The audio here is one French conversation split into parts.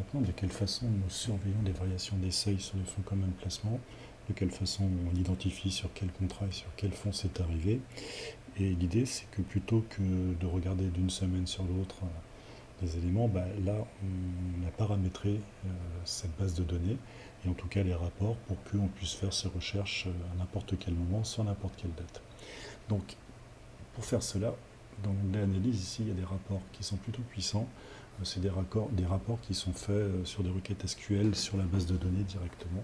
maintenant de quelle façon nous surveillons les variations des seuils sur le fonds commun de placement, de quelle façon on identifie sur quel contrat et sur quel fonds c'est arrivé. Et l'idée, c'est que plutôt que de regarder d'une semaine sur l'autre des éléments, là, on a paramétré cette base de données, et en tout cas les rapports, pour qu'on puisse faire ces recherches à n'importe quel moment, sur n'importe quelle date. Donc, pour faire cela, dans l'analyse ici, il y a des rapports qui sont plutôt puissants. C'est des rapports qui sont faits sur des requêtes SQL sur la base de données directement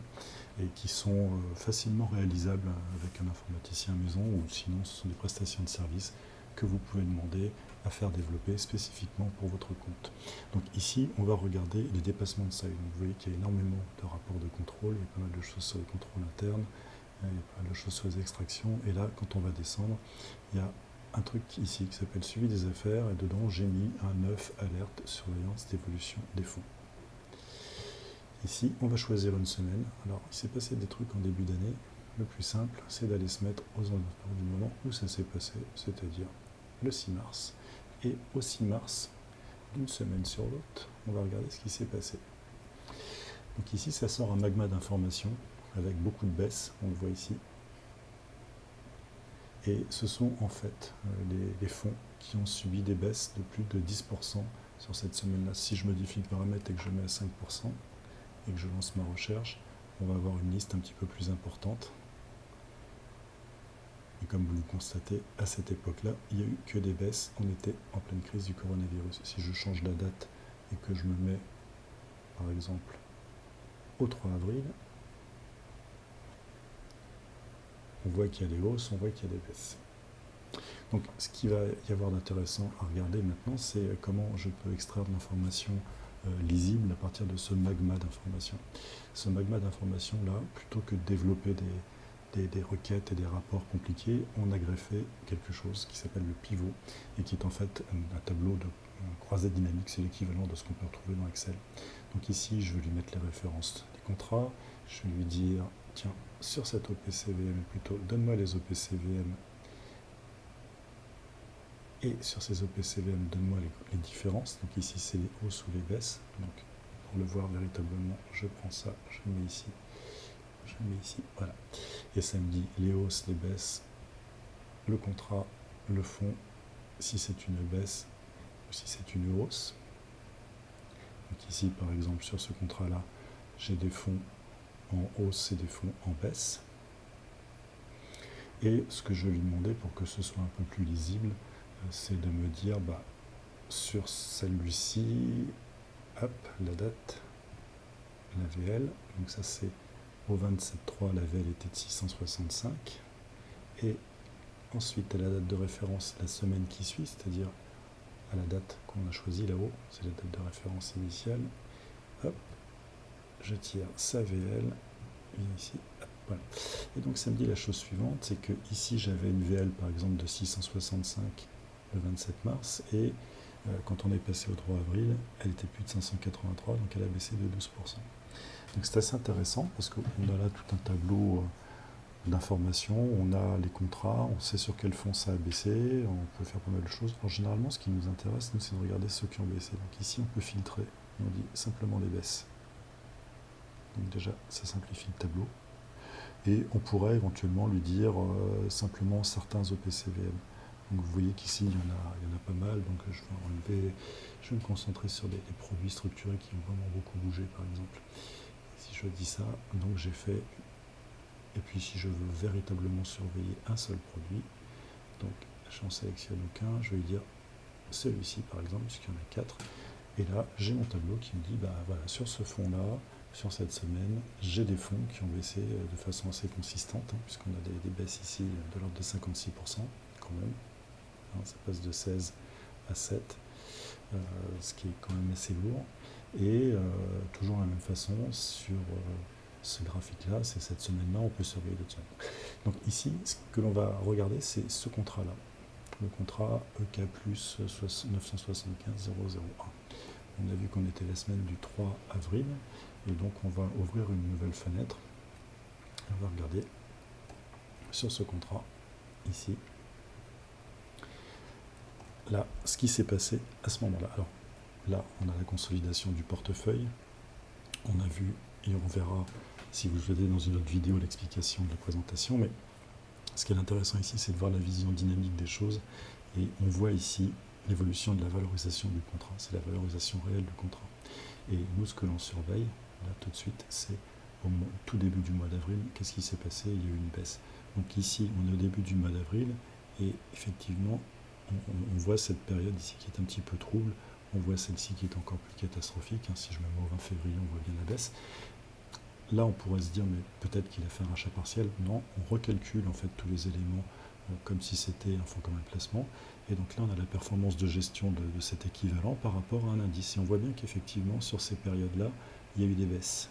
et qui sont facilement réalisables avec un informaticien maison, ou sinon ce sont des prestations de services que vous pouvez demander à faire développer spécifiquement pour votre compte. Donc ici, on va regarder les dépassements de seuil. Donc vous voyez qu'il y a énormément de rapports de contrôle, il y a pas mal de choses sur les contrôles internes, il y a pas mal de choses sur les extractions, et là, quand on va descendre, il y a un truc ici qui s'appelle suivi des affaires, et dedans j'ai mis un 9 alerte surveillance d'évolution des fonds. Ici, on va choisir une semaine. Alors, il s'est passé des trucs en début d'année. Le plus simple, c'est d'aller se mettre aux alentours du moment où ça s'est passé, c'est-à-dire le 6 mars. Et au 6 mars, d'une semaine sur l'autre, on va regarder ce qui s'est passé. Donc ici, ça sort un magma d'informations avec beaucoup de baisses, on le voit ici. Et ce sont en fait les fonds qui ont subi des baisses de plus de 10% sur cette semaine-là. Si je modifie le paramètre et que je mets à 5% et que je lance ma recherche, on va avoir une liste un petit peu plus importante. Et comme vous le constatez, à cette époque-là, il n'y a eu que des baisses. On était en pleine crise du coronavirus. Si je change la date et que je me mets, par exemple, au 3 avril, on voit qu'il y a des hausses, on voit qu'il y a des baisses. Donc ce qu'il va y avoir d'intéressant à regarder maintenant, c'est comment je peux extraire de l'information lisible à partir de ce magma d'informations. Ce magma d'informations-là, plutôt que de développer des requêtes et des rapports compliqués, on a greffé quelque chose qui s'appelle le pivot, et qui est en fait un tableau de croisée dynamique, c'est l'équivalent de ce qu'on peut retrouver dans Excel. Donc ici, je vais lui mettre les références des contrats, je vais lui dire, tiens, sur cette OPCVM, plutôt, donne-moi les OPCVM, et sur ces OPCVM, donne-moi les différences. Donc ici, c'est les hausses ou les baisses. Donc pour le voir véritablement, je prends ça, je le mets ici, voilà. Et ça me dit les hausses, les baisses, le contrat, le fonds, si c'est une baisse ou si c'est une hausse. Donc ici, par exemple, sur ce contrat-là, j'ai des fonds en hausse et des fonds en baisse. Et ce que je vais lui demander pour que ce soit un peu plus lisible, c'est de me dire, sur celui-ci, hop, la date, la VL, donc ça c'est au 27/3, la VL était de 665, et ensuite à la date de référence, la semaine qui suit, c'est-à-dire à la date qu'on a choisie là-haut, c'est la date de référence initiale, hop, je tire sa VL, et ici, hop, voilà. Et donc ça me dit la chose suivante, c'est que ici j'avais une VL par exemple de 665 le 27 mars, et quand on est passé au 3 avril, elle était plus de 583, donc elle a baissé de 12%. Donc c'est assez intéressant, parce qu'on a là tout un tableau d'informations, on a les contrats, on sait sur quel fonds ça a baissé, on peut faire pas mal de choses. Alors généralement, ce qui nous intéresse, nous, c'est de regarder ceux qui ont baissé. Donc ici, on peut filtrer, et on dit simplement les baisses. Donc déjà, ça simplifie le tableau. Et on pourrait éventuellement lui dire simplement certains OPCVM. Donc vous voyez qu'ici, il y en a pas mal, donc je vais enlever, je vais me concentrer sur des produits structurés qui ont vraiment beaucoup bougé, par exemple. Et si je dis ça, donc j'ai fait, et puis si je veux véritablement surveiller un seul produit, donc j'en sélectionne aucun, je vais lui dire celui-ci par exemple, puisqu'il y en a 4, et là j'ai mon tableau qui me dit, voilà, sur ce fonds-là, sur cette semaine, j'ai des fonds qui ont baissé de façon assez consistante, puisqu'on a des baisses ici de l'ordre de 56% quand même. Ça passe de 16 à 7, ce qui est quand même assez lourd. Et toujours de la même façon, sur ce graphique-là, c'est cette semaine-là, on peut surveiller d'autres semaines. Donc ici, ce que l'on va regarder, c'est ce contrat-là, le contrat EK plus 975 001. On a vu qu'on était la semaine du 3 avril, et donc on va ouvrir une nouvelle fenêtre. On va regarder sur ce contrat, ici, là, ce qui s'est passé à ce moment-là. Alors là, on a la consolidation du portefeuille, On a vu, et on verra si vous souhaitez dans une autre vidéo l'explication de la présentation, mais ce qui est intéressant ici, c'est de voir la vision dynamique des choses, et on voit ici l'évolution de la valorisation du contrat, c'est la valorisation réelle du contrat. Et nous, ce que l'on surveille, là tout de suite, c'est au tout début du mois d'avril, qu'est-ce qui s'est passé? Il y a eu une baisse. Donc ici, on est au début du mois d'avril, et effectivement, on voit cette période ici qui est un petit peu trouble, on voit celle-ci qui est encore plus catastrophique, si je me mets au 20 février, on voit bien la baisse. Là, on pourrait se dire, mais peut-être qu'il a fait un rachat partiel. Non, on recalcule en fait tous les éléments comme si c'était un fonds commun de placement. Et donc là, on a la performance de gestion de cet équivalent par rapport à un indice. Et on voit bien qu'effectivement, sur ces périodes-là, il y a eu des baisses.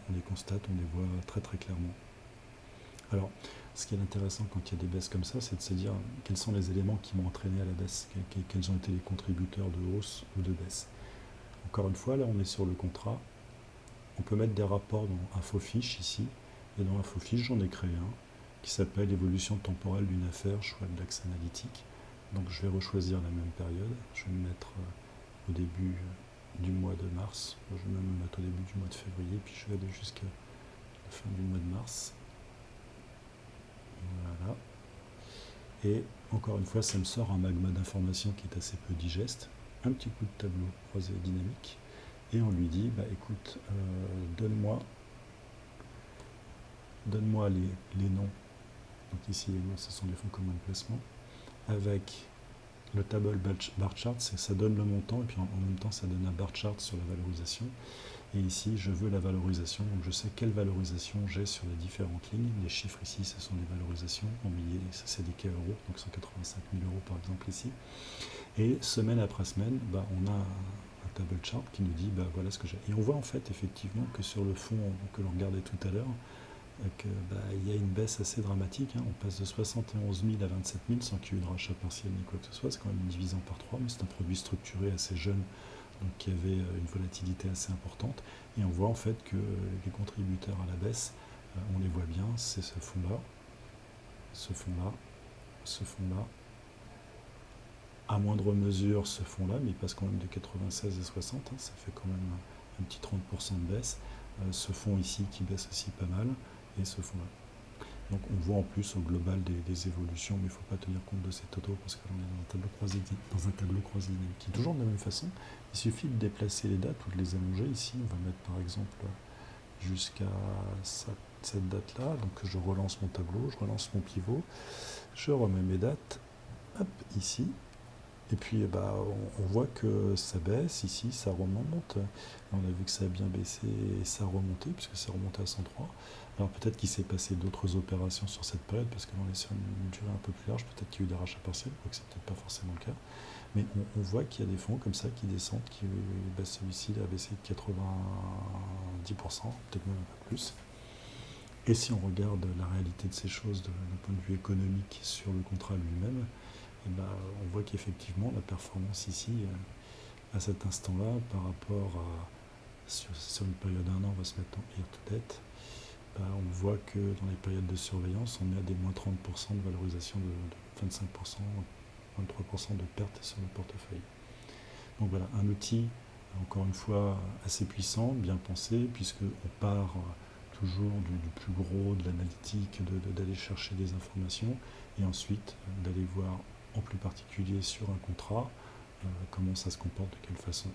On les constate, on les voit très très clairement. Alors, ce qui est intéressant quand il y a des baisses comme ça, c'est de se dire quels sont les éléments qui m'ont entraîné à la baisse, quels ont été les contributeurs de hausse ou de baisse. Encore une fois, là, on est sur le contrat. On peut mettre des rapports dans InfoFiche ici, et dans InfoFiche, j'en ai créé un qui s'appelle évolution temporelle d'une affaire, choix de l'axe analytique. Donc je vais rechoisir la même période, je vais me mettre au début du mois de mars, je vais même me mettre au début du mois de février, puis je vais aller jusqu'à la fin du mois de mars. Voilà. Et encore une fois, ça me sort un magma d'informations qui est assez peu digeste, un petit coup de tableau croisé dynamique, et on lui dit, bah écoute, donne-moi les noms. Donc ici, les noms, ce sont des fonds communs de placement. Avec le table bar chart, ça donne le montant, et puis en même temps, ça donne un bar chart sur la valorisation. Et ici, je veux la valorisation, donc je sais quelle valorisation j'ai sur les différentes lignes. Les chiffres ici, ce sont des valorisations en milliers, ça c'est des cas euros, donc 185 000 euros par exemple ici. Et semaine après semaine, bah, on a un table chart qui nous dit, bah, voilà ce que j'ai. Et on voit en fait effectivement que sur le fond que l'on regardait tout à l'heure, il y a une baisse assez dramatique, on passe de 71 000 à 27 000 sans qu'il y ait eu de rachat partiel ni quoi que ce soit, c'est quand même divisant par 3, mais c'est un produit structuré assez jeune, donc qui avait une volatilité assez importante, et on voit en fait que les contributeurs à la baisse, on les voit bien, c'est ce fonds-là, ce fonds-là, ce fonds-là, à moindre mesure ce fonds-là, mais il passe quand même de 96 à 60, ça fait quand même un petit 30% de baisse, ce fonds ici qui baisse aussi pas mal, et ce fonds-là. Donc on voit en plus au global des évolutions, mais il ne faut pas tenir compte de ces totaux parce que l'on est dans un tableau croisé dynamique qui est toujours de la même façon. Il suffit de déplacer les dates ou de les allonger. Ici, on va mettre par exemple jusqu'à cette date-là. Donc je relance mon tableau, je relance mon pivot, je remets mes dates, hop, ici. Et puis on voit que ça baisse, ici ça remonte. On a vu que ça a bien baissé et ça a remonté, puisque c'est remonté à 103. Alors peut-être qu'il s'est passé d'autres opérations sur cette période, parce que l'on est sur une durée un peu plus large, peut-être qu'il y a eu des rachats partiels, quoique c'est peut-être pas forcément le cas. Mais on voit qu'il y a des fonds comme ça qui descendent, celui-ci a baissé de 90%, peut-être même un peu plus. Et si on regarde la réalité de ces choses d'un point de vue économique sur le contrat lui-même, on voit qu'effectivement la performance ici, à cet instant-là, par rapport à sur une période d'un an, on va se mettre en year to date, on voit que dans les périodes de surveillance, on est à des moins 30% de valorisation de 25%, 23% de pertes sur le portefeuille. Donc voilà, un outil, encore une fois, assez puissant, bien pensé, puisqu'on part toujours du plus gros, de l'analytique, d'aller chercher des informations, et ensuite d'aller voir en plus particulier sur un contrat, comment ça se comporte, de quelle façon.